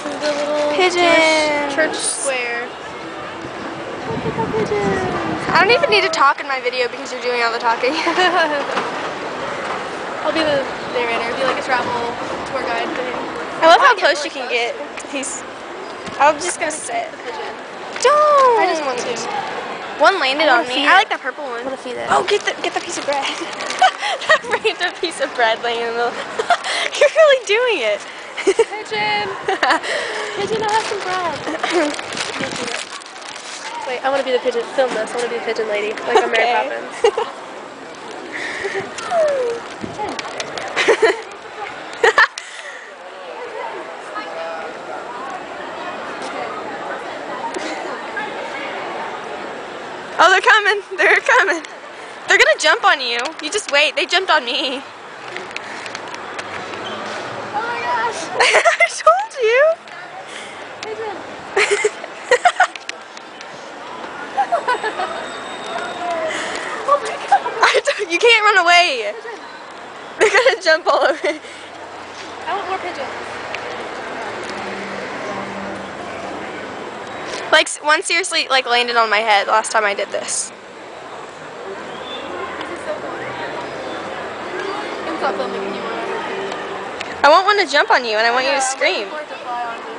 This is the little Pigeons. Jewish church square. Look at the pigeons. I don't even need to talk in my video because you're doing all the talking. I'll be the narrator. Be like a travel tour guide thing. I love how close you can get. I'm just gonna sit. Don't. I just want to. One landed on me. I like that purple one. I want to feed it. Oh, get the piece of bread. That random piece of bread laying in the middle. You're really doing it. Pigeon! Pigeon, I have some bread. Wait, I want to be the pigeon. Film this. I want to be the pigeon lady. Like I'm Mary Poppins. Oh, they're coming. They're coming. They're gonna jump on you. You just wait. They jumped on me. Oh my gosh! I told you. Pigeon! Oh my god! You can't run away. Pigeon. They're gonna jump all over. I want more pigeons. Like one seriously like landed on my head last time I did this. This is so cool. You can stop filming if you want. I want one to jump on you and I want you to scream. I'm waiting for it to fly on you.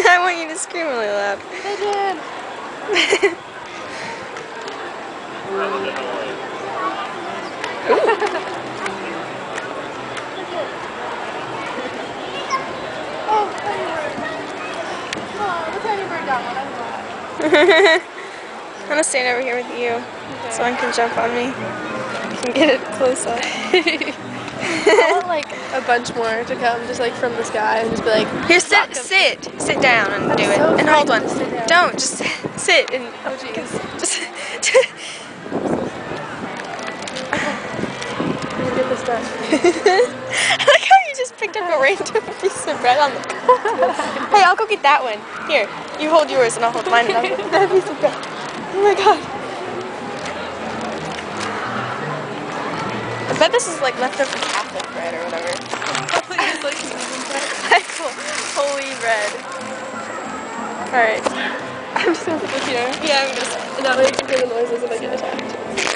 I want you to scream really loud. Pigeon! Oh, tiny bird. Oh, the tiny bird got one. I'm glad. I'm gonna stand over here with you so one can jump on me. I can get it close up. I want like a bunch more to come, just like from the sky, and just be like, Here, sit down and do it, so and hold one. frightened to sit down. Don't just sit and oh jeez. just. I'm gonna get this done. I like how you just picked up a random piece of bread on the. Hey, I'll go get that one. Here, you hold yours and I'll hold mine, and I'll get that piece of bread. Oh my god. I bet this is like leftover Catholic bread or whatever. Probably just like Like holy bread. Alright. I'm just gonna put this here. Yeah, I'm gonna sit. and that way you can hear the noises if I get attacked.